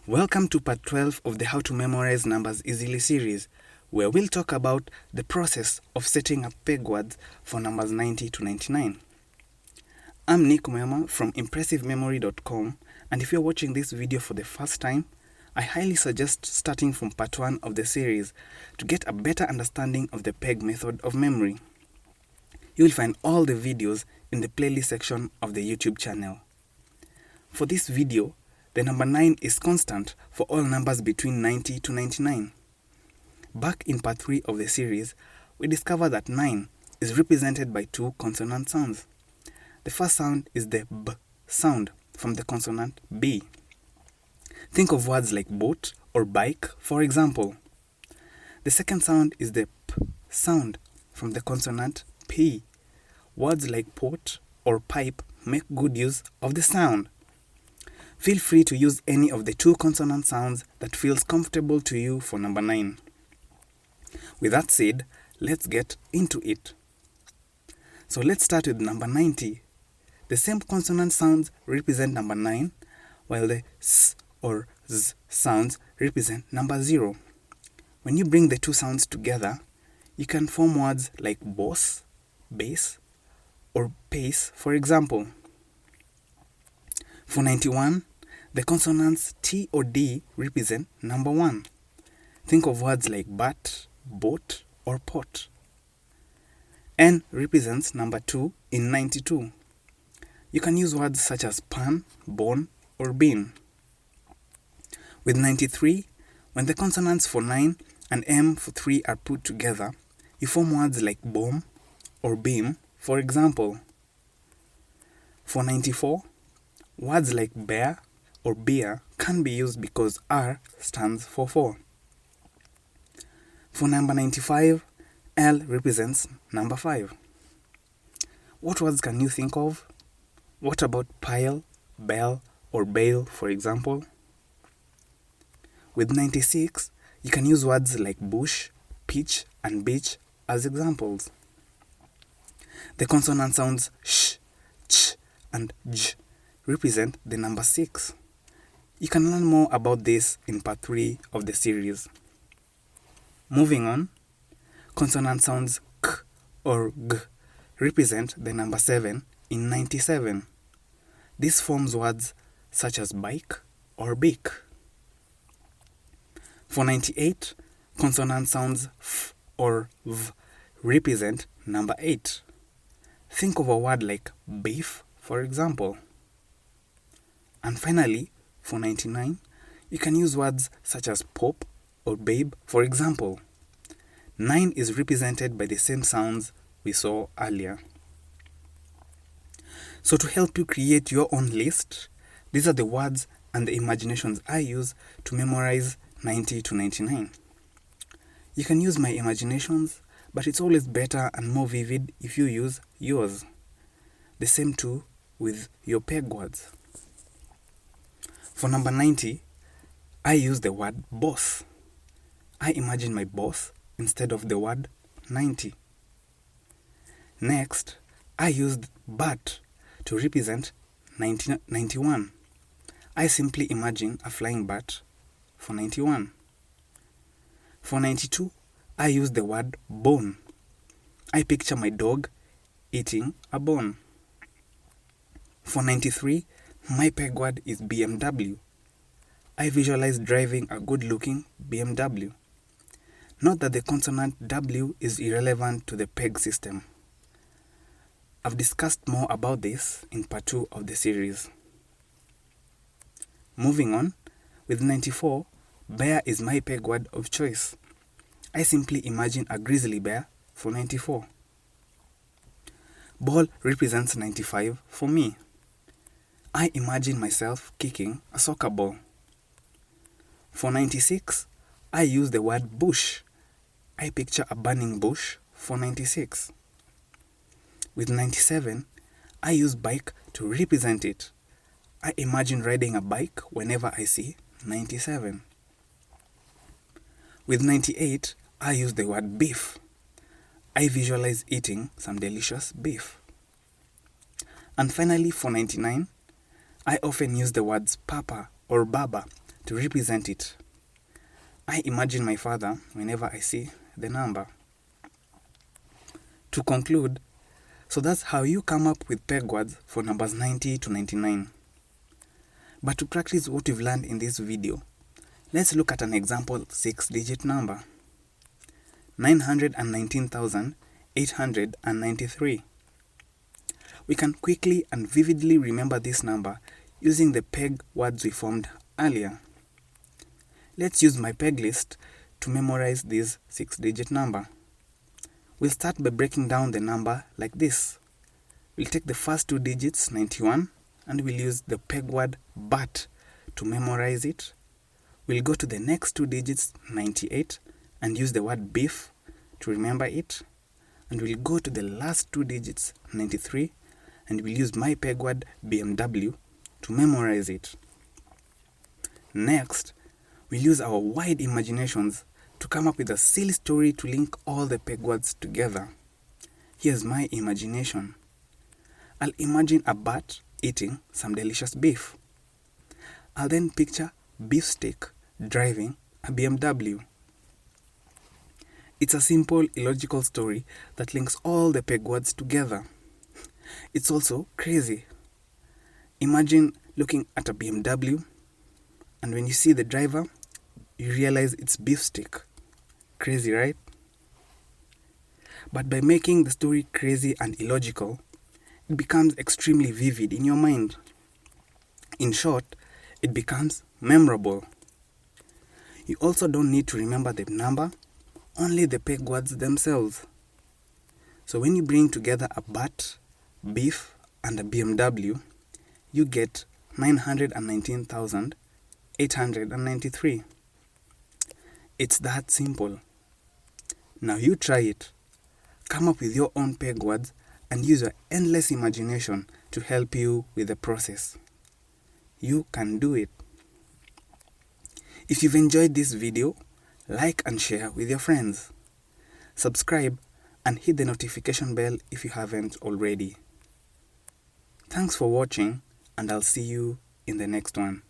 Welcome to part 12 of the How to Memorize Numbers Easily series, where we'll talk about the process of setting up peg words for numbers 90 to 99. I'm Nick Mwema from ImpressiveMemory.com, and if you're watching this video for the first time, I highly suggest starting from part 1 of the series to get a better understanding of the peg method of memory. You'll find all the videos in the playlist section of the YouTube channel. For this video, the number 9 is constant for all numbers between 90 to 99. Back in part 3 of the series, we discovered that 9 is represented by two consonant sounds. The first sound is the B sound from the consonant B. Think of words like boat or bike, for example. The second sound is the P sound from the consonant P. Words like pot or pipe make good use of the sound. Feel free to use any of the two consonant sounds that feels comfortable to you for number 9. With that said, let's get into it. So let's start with number 90. The same consonant sounds represent number 9, while the S or Z sounds represent number 0. When you bring the two sounds together, you can form words like boss, bass, or pace, for example. For 91, the consonants T or D represent number 1. Think of words like bat, boat, or pot. N represents number 2 in 92. You can use words such as pan, bone, or bean. With 93, when the consonants for 9 and M for 3 are put together, you form words like bomb or beam, for example. For 94, words like bear or beer can be used because R stands for 4. For number 95, L represents number 5. What words can you think of? What about pile, bell, or bale, for example? With 96, you can use words like bush, pitch, and beach as examples. The consonant sounds sh, ch, and j represent the number 6. You can learn more about this in part 3 of the series. Moving on, consonant sounds k or g represent the number 7 in 97. This forms words such as bike or beak. For 98, consonant sounds f or v represent number 8. Think of a word like beef, for example. And finally, for 99, you can use words such as pop or babe, for example. 9 is represented by the same sounds we saw earlier. So to help you create your own list, these are the words and the imaginations I use to memorize 90 to 99. You can use my imaginations, but it's always better and more vivid if you use yours. The same too with your peg words. For number 90, I use the word boss. I imagine my boss instead of the word 90. Next, I used bat to represent 91. I simply imagine a flying bat for 91. For 92, I use the word bone. I picture my dog eating a bone. For 93, my peg word is BMW. I visualize driving a good-looking BMW. Note that the consonant W is irrelevant to the peg system. I've discussed more about this in part 2 of the series. Moving on, with 94, bear is my peg word of choice. I simply imagine a grizzly bear for 94. Ball represents 95 for me. I imagine myself kicking a soccer ball. For 96, I use the word bush. I picture a burning bush for 96. With 97, I use bike to represent it. I imagine riding a bike whenever I see 97. With 98, I use the word beef. I visualize eating some delicious beef. And finally, for 99, I often use the words papa or baba to represent it. I imagine my father whenever I see the number. To conclude, so that's how you come up with peg words for numbers 90 to 99. But to practice what we've learned in this video, let's look at an example 6-digit number. 919,893. We can quickly and vividly remember this number using the peg words we formed earlier. Let's use my peg list to memorize this 6-digit number. We'll start by breaking down the number like this. We'll take the first 2 digits, 91, and we'll use the peg word but to memorize it. We'll go to the next 2 digits, 98, and use the word beef to remember it. And we'll go to the last 2 digits, 93, and we'll use my peg word BMW to memorize it. Next, we'll use our wide imaginations to come up with a silly story to link all the peg words together. Here's my imagination. I'll imagine a bat eating some delicious beef. I'll then picture beefsteak driving a BMW. It's a simple, illogical story that links all the peg words together. It's also crazy. Imagine looking at a BMW, and when you see the driver, you realize it's beefsteak. Crazy, right? But by making the story crazy and illogical, it becomes extremely vivid in your mind. In short, it becomes memorable. You also don't need to remember the number, only the peg words themselves. So when you bring together a bat, beef, and a BMW, you get 919,893. It's that simple. Now you try it. Come up with your own peg words and use your endless imagination to help you with the process. You can do it. If you've enjoyed this video, like and share with your friends. Subscribe and hit the notification bell if you haven't already. Thanks for watching, and I'll see you in the next one.